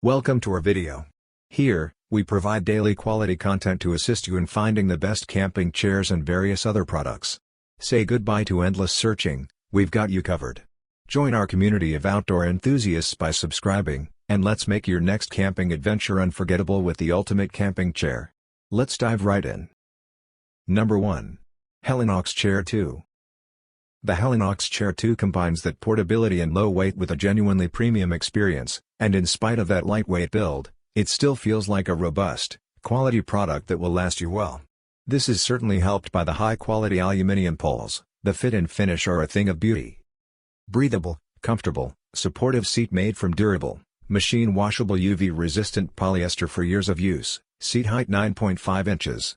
Welcome to our video. Here, we provide daily quality content to assist you in finding the best camping chairs and various other products. Say goodbye to endless searching, we've got you covered. Join our community of outdoor enthusiasts by subscribing, and let's make your next camping adventure unforgettable with the ultimate camping chair. Let's dive right in. Number 1. Helinox Chair 2. The Helinox Chair 2 combines that portability and low weight with a genuinely premium experience, and in spite of that lightweight build, it still feels like a robust, quality product that will last you well. This is certainly helped by the high-quality aluminum poles. The fit and finish are a thing of beauty. Breathable, comfortable, supportive seat made from durable, machine-washable UV-resistant polyester for years of use, seat height 9.5 inches.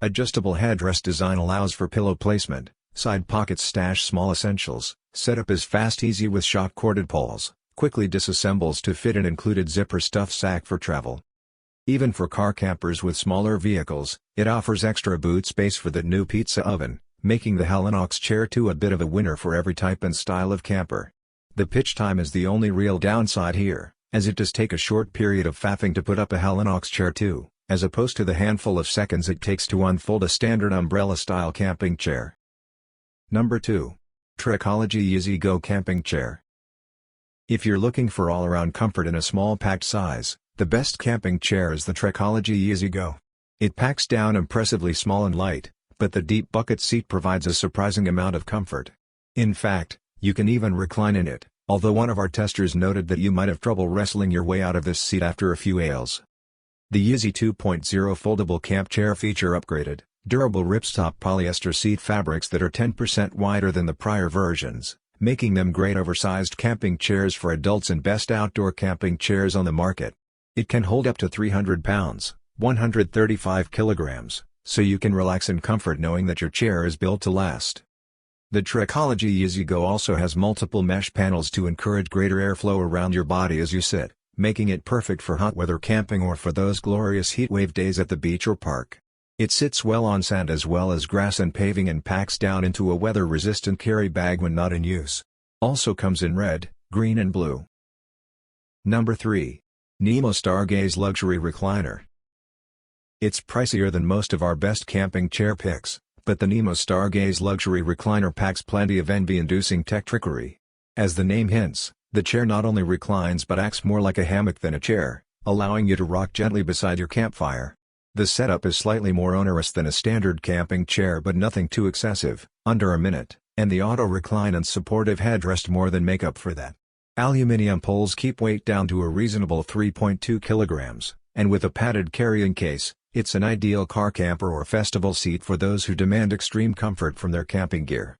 Adjustable headrest design allows for pillow placement. Side pockets stash small essentials. Setup is fast, easy with shock-corded poles. Quickly disassembles to fit an included zipper stuff sack for travel. Even for car campers with smaller vehicles, it offers extra boot space for the new pizza oven, making the Helinox Chair 2 a bit of a winner for every type and style of camper. The pitch time is the only real downside here, as it does take a short period of faffing to put up a Helinox Chair 2, as opposed to the handful of seconds it takes to unfold a standard umbrella-style camping chair. Number 2. Trekology Easy Go Camping Chair. If you're looking for all-around comfort in a small packed size, the best camping chair is the Trekology Easy Go. It packs down impressively small and light, but the deep bucket seat provides a surprising amount of comfort. In fact, you can even recline in it, although one of our testers noted that you might have trouble wrestling your way out of this seat after a few ales. The Easy 2.0 foldable camp chair feature upgraded, durable ripstop polyester seat fabrics that are 10% wider than the prior versions, making them great oversized camping chairs for adults and best outdoor camping chairs on the market. It can hold up to 300 pounds, 135 kilograms, so you can relax in comfort knowing that your chair is built to last. The Trekology Easy Go also has multiple mesh panels to encourage greater airflow around your body as you sit, making it perfect for hot weather camping or for those glorious heatwave days at the beach or park. It sits well on sand as well as grass and paving and packs down into a weather-resistant carry bag when not in use. Also comes in red, green and blue. Number 3. Nemo Stargaze Luxury Recliner. It's pricier than most of our best camping chair picks, but the Nemo Stargaze Luxury Recliner packs plenty of envy-inducing tech trickery. As the name hints, the chair not only reclines but acts more like a hammock than a chair, allowing you to rock gently beside your campfire. The setup is slightly more onerous than a standard camping chair but nothing too excessive, under a minute, and the auto recline and supportive headrest more than make up for that. Aluminum poles keep weight down to a reasonable 3.2 kilograms, and with a padded carrying case, it's an ideal car camper or festival seat for those who demand extreme comfort from their camping gear.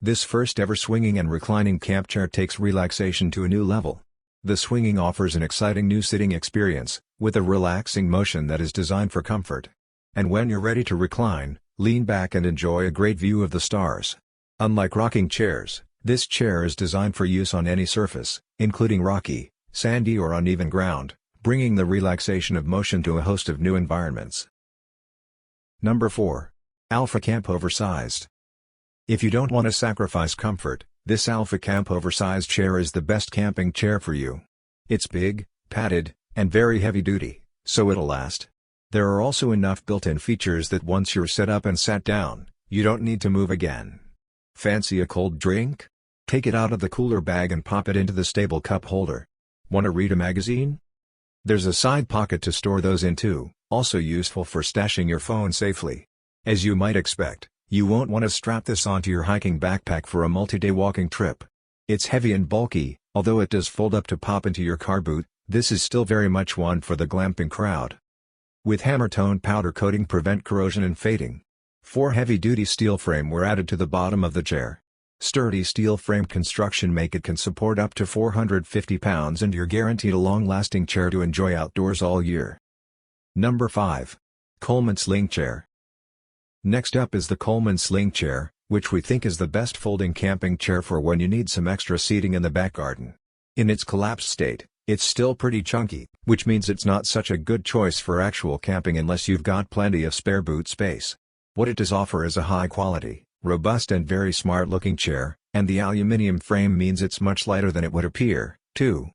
This first ever swinging and reclining camp chair takes relaxation to a new level. The swinging offers an exciting new sitting experience, with a relaxing motion that is designed for comfort. And when you're ready to recline, lean back and enjoy a great view of the stars. Unlike rocking chairs, this chair is designed for use on any surface, including rocky, sandy or uneven ground, bringing the relaxation of motion to a host of new environments. Number 4. Alpha Camp Oversized. If you don't want to sacrifice comfort, this Alpha Camp Oversized chair is the best camping chair for you. It's big, padded, and very heavy-duty, so it'll last. There are also enough built-in features that once you're set up and sat down, you don't need to move again. Fancy a cold drink? Take it out of the cooler bag and pop it into the stable cup holder. Want to read a magazine? There's a side pocket to store those in too, also useful for stashing your phone safely. As you might expect, you won't want to strap this onto your hiking backpack for a multi-day walking trip. It's heavy and bulky, although it does fold up to pop into your car boot. This is still very much one for the glamping crowd. With hammer-tone powder coating prevent corrosion and fading. 4 heavy-duty steel frame were added to the bottom of the chair. Sturdy steel frame construction make it can support up to 450 pounds and you're guaranteed a long-lasting chair to enjoy outdoors all year. Number 5. Coleman Sling Chair. Next up is the Coleman Sling Chair, which we think is the best folding camping chair for when you need some extra seating in the back garden. In its collapsed state, it's still pretty chunky, which means it's not such a good choice for actual camping unless you've got plenty of spare boot space. What it does offer is a high-quality, robust and very smart-looking chair, and the aluminum frame means it's much lighter than it would appear, too.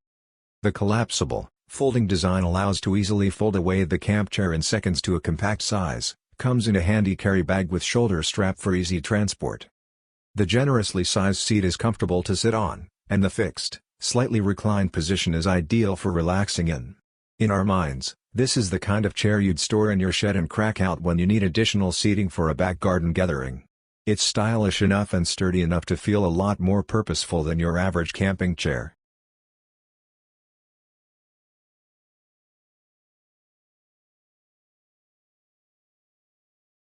The collapsible, Folding design allows to easily fold away the camp chair in seconds to a compact size, comes in a handy carry bag with shoulder strap for easy transport. The generously sized seat is comfortable to sit on, and the fixed, slightly reclined position is ideal for relaxing in. In our minds, this is the kind of chair you'd store in your shed and crack out when you need additional seating for a back garden gathering. It's stylish enough and sturdy enough to feel a lot more purposeful than your average camping chair.